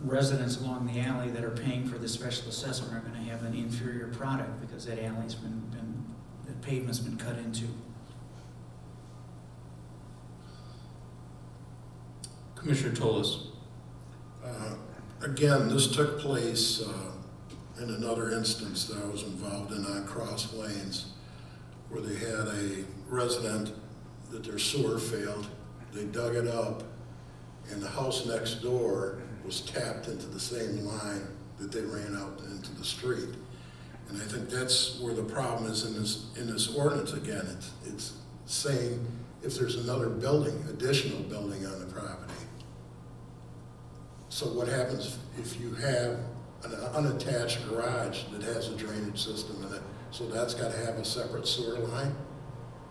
residents along the alley that are paying for the special assessment are gonna have an inferior product because that alley's the pavement's been cut into. Commissioner Toles. Again, this took place in another instance that I was involved in on Cross Lanes, where they had a resident that their sewer failed. They dug it up, and the house next door was tapped into the same line that they ran out into the street. And I think that's where the problem is in this ordinance. Again, it's saying if there's another building, additional building on the property. So what happens if you have an unattached garage that has a drainage system in it? So that's got to have a separate sewer line?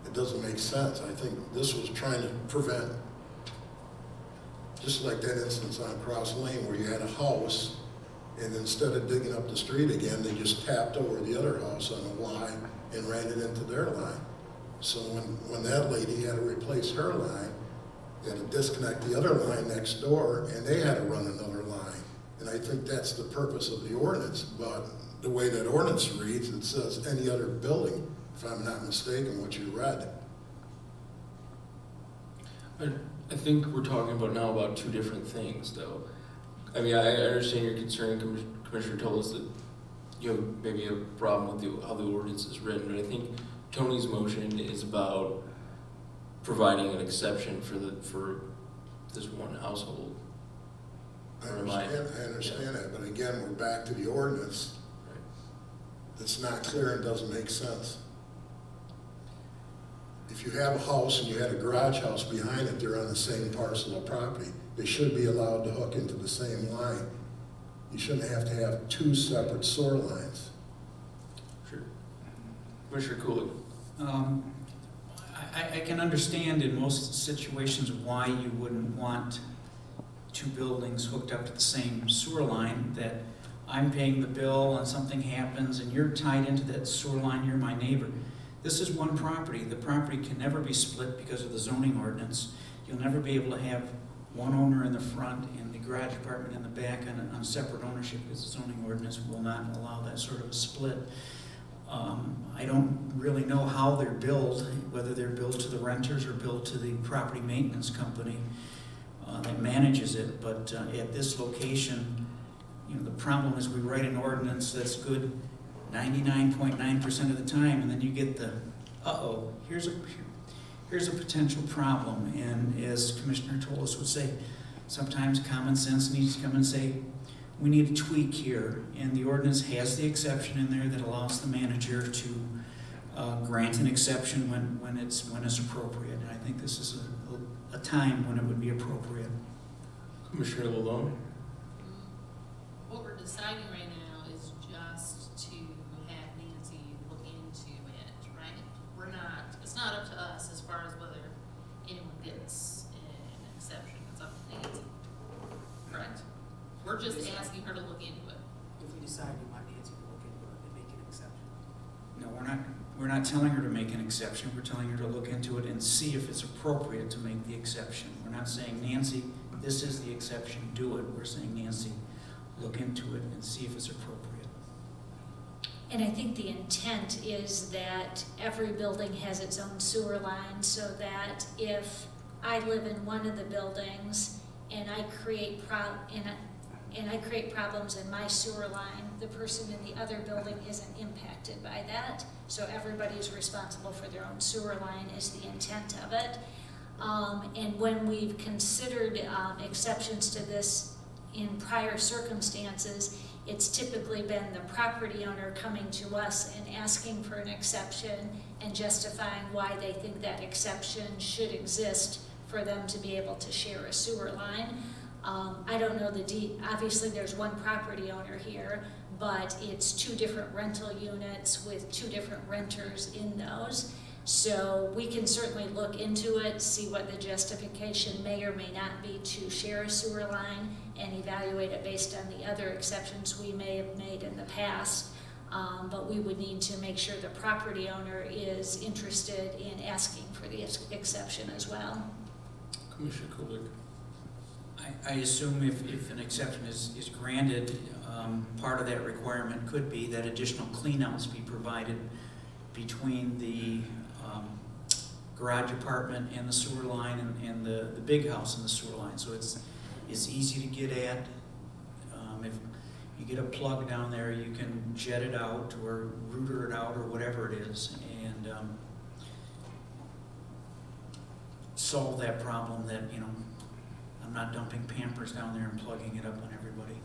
It doesn't make sense. I think this was trying to prevent, just like that instance on Cross Lane where you had a house, and instead of digging up the street again, they just tapped over the other house on a line and ran it into their line. So when that lady had to replace her line, they had to disconnect the other line next door, and they had to run another line. And I think that's the purpose of the ordinance, but the way that ordinance reads, it says any other building, if I'm not mistaken, what you read. I think we're talking about now about two different things, though. I mean, I understand your concern, Commissioner Toles, that you have maybe a problem with how the ordinance is written, but I think Tony's motion is about providing an exception for this one household. I understand that, but again, we're back to the ordinance. Right. That's not clear and doesn't make sense. If you have a house and you had a garage house behind it, they're on the same parcel of property. They should be allowed to hook into the same line. You shouldn't have to have two separate sewer lines. Sure. Commissioner Cooley. I can understand in most situations why you wouldn't want two buildings hooked up to the same sewer line, that I'm paying the bill and something happens and you're tied into that sewer line, you're my neighbor. This is one property. The property can never be split because of the zoning ordinance. You'll never be able to have one owner in the front and the garage apartment in the back on separate ownership, because the zoning ordinance will not allow that sort of a split. I don't really know how they're billed, whether they're billed to the renters or billed to the property maintenance company that manages it, but at this location, you know, the problem is we write an ordinance that's good 99.9% of the time, and then you get the, here's a potential problem. And as Commissioner Toles would say, sometimes common sense needs to come and say, we need a tweak here, and the ordinance has the exception in there that allows the manager to grant an exception when it's appropriate. And I think this is a time when it would be appropriate. Commissioner Lalone. What we're deciding right now is just to have Nancy look into it, right? It's not up to us as far as whether anyone gets an exception. It's up to Nancy, correct? We're just asking her to look into it. If we decide we want Nancy to look into it and make an exception. No, we're not telling her to make an exception. We're telling her to look into it and see if it's appropriate to make the exception. We're not saying, Nancy, this is the exception, do it. We're saying, Nancy, look into it and see if it's appropriate. And I think the intent is that every building has its own sewer line, so that if I live in one of the buildings and I create problems in my sewer line, the person in the other building isn't impacted by that. So everybody's responsible for their own sewer line is the intent of it. And when we've considered exceptions to this in prior circumstances, it's typically been the property owner coming to us and asking for an exception and justifying why they think that exception should exist for them to be able to share a sewer line. I don't know obviously there's one property owner here, but it's two different rental units with two different renters in those. So we can certainly look into it, see what the justification may or may not be to share a sewer line, and evaluate it based on the other exceptions we may have made in the past. But we would need to make sure the property owner is interested in asking for the exception as well. Commissioner Kulik. I assume if an exception is granted, part of that requirement could be that additional cleanouts be provided between the garage apartment and the sewer line and the big house and the sewer line. So it's easy to get at. If you get a plug down there, you can jet it out or router it out or whatever it is, and solve that problem that, you know, I'm not dumping Pampers down there and plugging it up on everybody.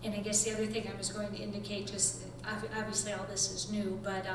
And I guess the other thing I was going to indicate, just obviously all this is new, but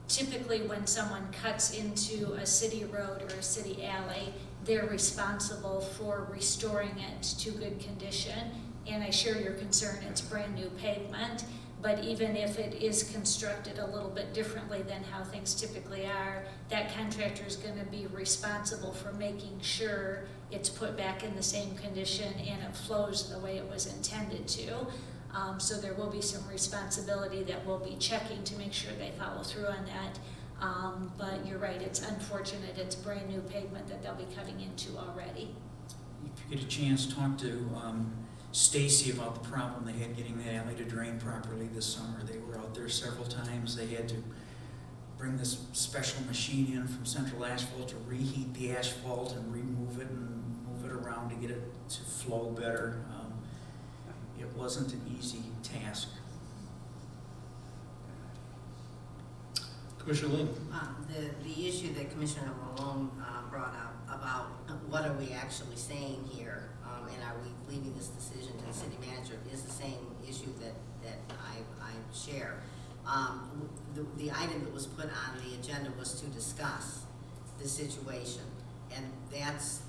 typically when someone cuts into a city road or a city alley, they're responsible for restoring it to good condition. And I share your concern, it's brand new pavement, but even if it is constructed a little bit differently than how things typically are, that contractor is going to be responsible for making sure it's put back in the same condition and it flows the way it was intended to. So there will be some responsibility that we'll be checking to make sure they follow through on that. But you're right, it's unfortunate, it's brand new pavement that they'll be cutting into already. If you get a chance, talk to Stacy about the problem they had getting that alley to drain properly this summer. They were out there several times. They had to bring this special machine in from Central Asphalt to reheat the asphalt and remove it and move it around to get it to flow better. It wasn't an easy task. Commissioner Lane? The issue that Commissioner Malone brought up about what are we actually saying here, and are we leaving this decision to the city manager, is the same issue that I share. The item that was put on the agenda was to discuss the situation, and that's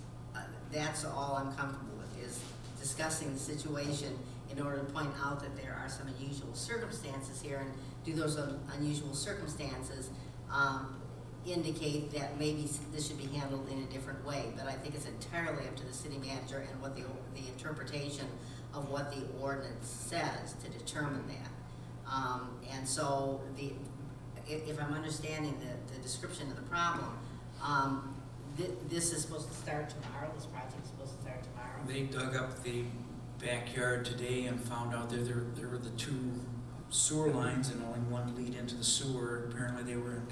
all I'm comfortable with, is discussing the situation in order to point out that there are some unusual circumstances here, and do those unusual circumstances indicate that maybe this should be handled in a different way. But I think it's entirely up to the city manager and what the interpretation of what the ordinance says to determine that. And so if I'm understanding the description of the problem, this is supposed to start tomorrow, this project is supposed to start tomorrow? They dug up the backyard today and found out that there were the two sewer lines and only one lead into the sewer. Apparently they were in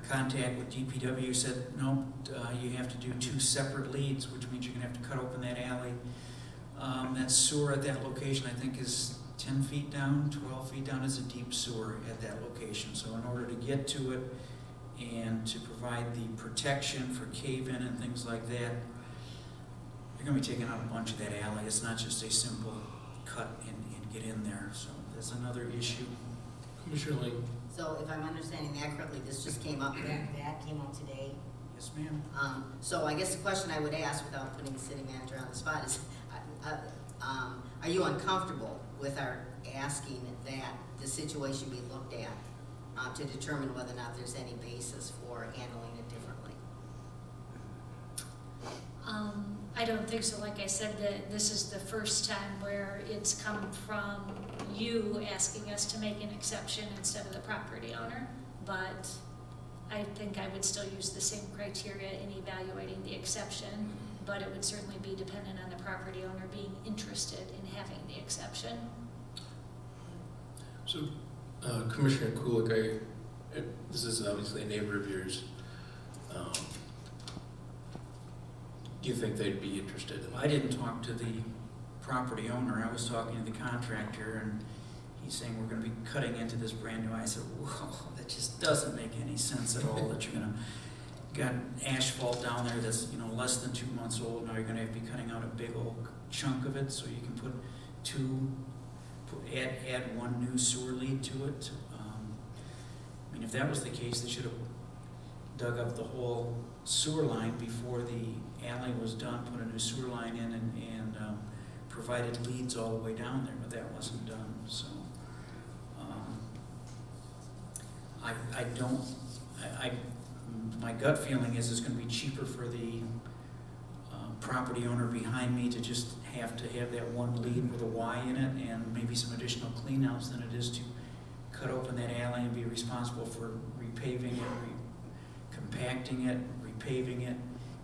contact with DPW, said, no, you have to do two separate leads, which means you're gonna have to cut open that alley. That sewer at that location, I think, is 10 feet down, 12 feet down. Is a deep sewer at that location. So in order to get to it and to provide the protection for cave-in and things like that, you're gonna be taking out a bunch of that alley. It's not just a simple cut and get in there. So that's another issue. Commissioner Lane? So if I'm understanding that correctly, this just came up, that came up today? Yes, ma'am. So I guess the question I would ask, without putting the city manager on the spot, is, are you uncomfortable with our asking that the situation be looked at to determine whether or not there's any basis for handling it differently? I don't think so. Like I said, this is the first time where it's come from you asking us to make an exception instead of the property owner. But I think I would still use the same criteria in evaluating the exception, but it would certainly be dependent on the property owner being interested in having the exception. So, Commissioner Kulik, this is obviously a neighbor of yours. Do you think they'd be interested in that? I didn't talk to the property owner. I was talking to the contractor, and he's saying we're going to be cutting into this brand new. I said, well, that just doesn't make any sense at all. That you're going to got asphalt down there that's, you know, less than 2 months old. Now you're going to have to be cutting out a big old chunk of it so you can put add one new sewer lead to it. I mean, if that was the case, they should have dug up the whole sewer line before the alley was done, put a new sewer line in, and provided leads all the way down there, but that wasn't done. So my gut feeling is it's going to be cheaper for the property owner behind me to just have that one lead with a Y in it and maybe some additional cleanouts than it is to cut open that alley and be responsible for repaving it, compacting it, repaving it,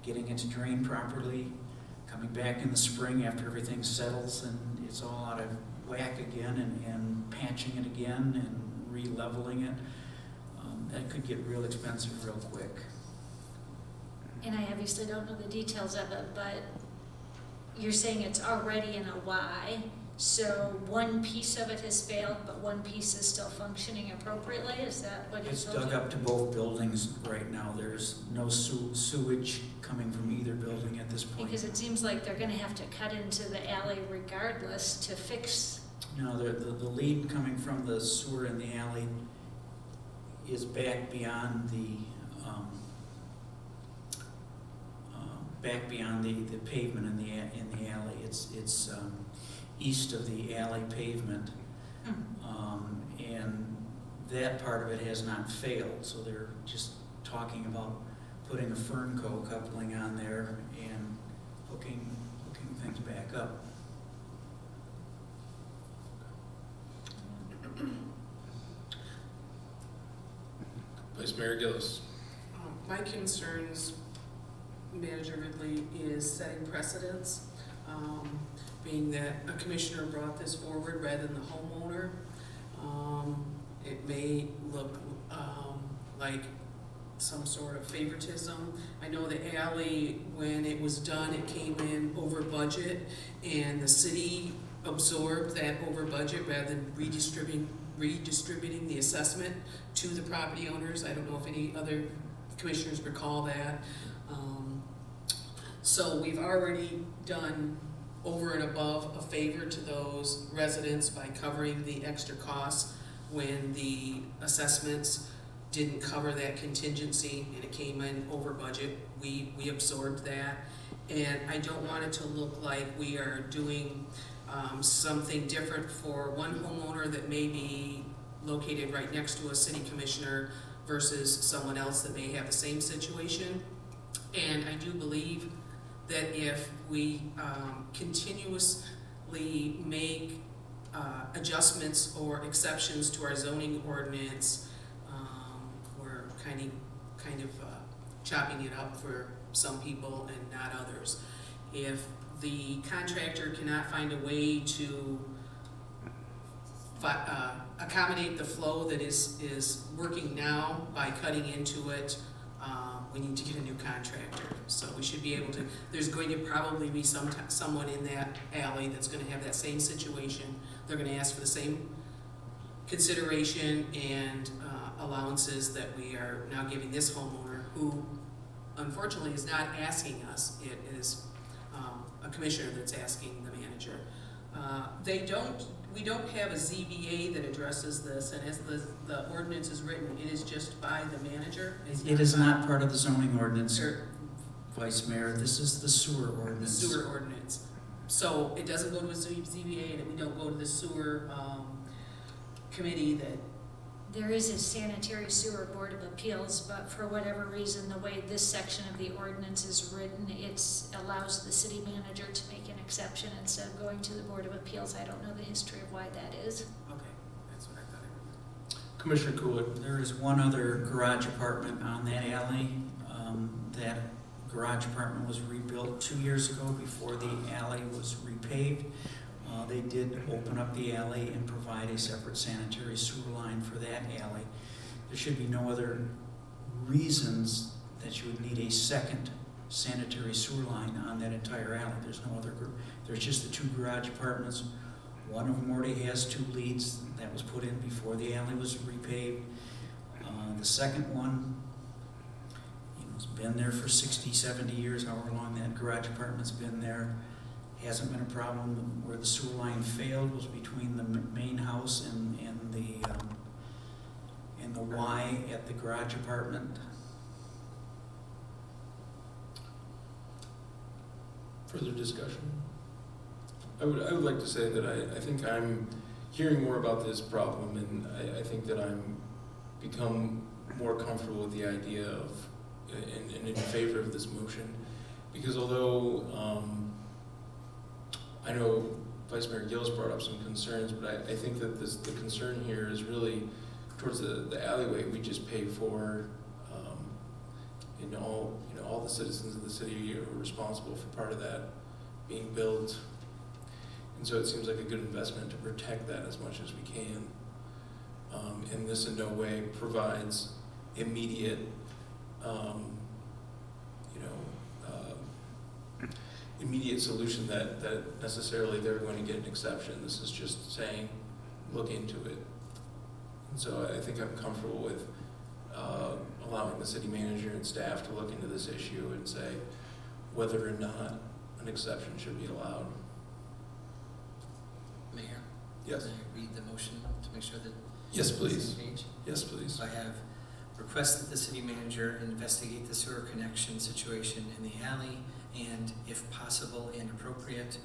getting it to drain properly, coming back in the spring after everything settles and it's all out of whack again and patching it again and re-leveling it, that could get real expensive real quick. And I obviously don't know the details of it, but you're saying it's already in a Y, so one piece of it has failed, but one piece is still functioning appropriately? Is that what It's you're told? dug up to both buildings right now. There's no sewage coming from either building at this point. Because it seems like they're gonna have to cut into the alley regardless to fix. No, the lead coming from the sewer in the alley is back beyond the pavement in the alley. It's east of the alley pavement, and that part of it has not failed. So they're just talking about putting a Fernco coupling on there and hooking things back up. Vice Mayor Gillis. My concerns, Manager Ridley, is setting precedents, being that a commissioner brought this forward rather than the homeowner. It may look like some sort of favoritism. I know the alley, when it was done, it came in over budget, and the city absorbed that over budget rather than redistributing the assessment to the property owners. I don't know if any other commissioners recall that. So we've already done over and above a favor to those residents by covering the extra costs when the assessments didn't cover that contingency and it came in over budget. We absorbed that, and I don't want it to look like we are doing something different for one homeowner that may be located right next to a city commissioner versus someone else that may have the same situation. And I do believe that if we continuously make adjustments or exceptions to our zoning ordinance, we're kind of chopping it up for some people and not others. If the contractor cannot find a way to accommodate the flow that is working now by cutting into it, we need to get a new contractor. So we should be able to, there's going to probably be someone in that alley that's gonna have that same situation. They're gonna ask for the same consideration and allowances that we are now giving this homeowner, who unfortunately is not asking us. It is a commissioner that's asking the manager. We don't have a ZBA that addresses this, and as the ordinance is written, it is just by the manager. It is not part of the zoning ordinance, Or Vice Mayor. This is the sewer the ordinance. sewer ordinance. So it doesn't go to a ZBA, and we don't go to the sewer committee that. There is a sanitary sewer board of appeals, but for whatever reason, the way this section of the ordinance is written, it allows the city manager to make an exception instead of going to the board of appeals. I don't know the history of why that is. Okay, that's what I thought I remembered. Commissioner Coolidge. There is one other garage apartment on that alley. That garage apartment was rebuilt 2 years ago before the alley was repaved. They did open up the alley and provide a separate sanitary sewer line for that alley. There should be no other reasons that you would need a second sanitary sewer line on that entire alley. There's no other, there's just the 2 garage apartments. One of them already has 2 leads that was put in before the alley was repaved. The second one, it's been there for 60, 70 years, however long that garage apartment's been there. Hasn't been a problem. Where the sewer line failed was between the main house and the Y at the garage apartment. Further discussion? I would like to say that I think I'm hearing more about this problem, and I think that I'm become more comfortable with the idea of and in favor of this motion, because although I know Vice Mayor Gillis brought up some concerns, but I think that the concern here is really towards the alleyway we just pay for. All the citizens of the city are responsible for part of that being built. And so it seems like a good investment to protect that as much as we can. And this in no way provides immediate, immediate solution that necessarily they're going to get an exception. This is just saying, look into it. And so I think I'm comfortable with allowing the city manager and staff to look into this issue and say whether or not an exception should be allowed. Mayor? Yes. May I read the motion to make sure that? Yes, we're on the please. same page? Yes, please. I have request that the city manager investigate the sewer connection situation in the alley and, if possible and appropriate,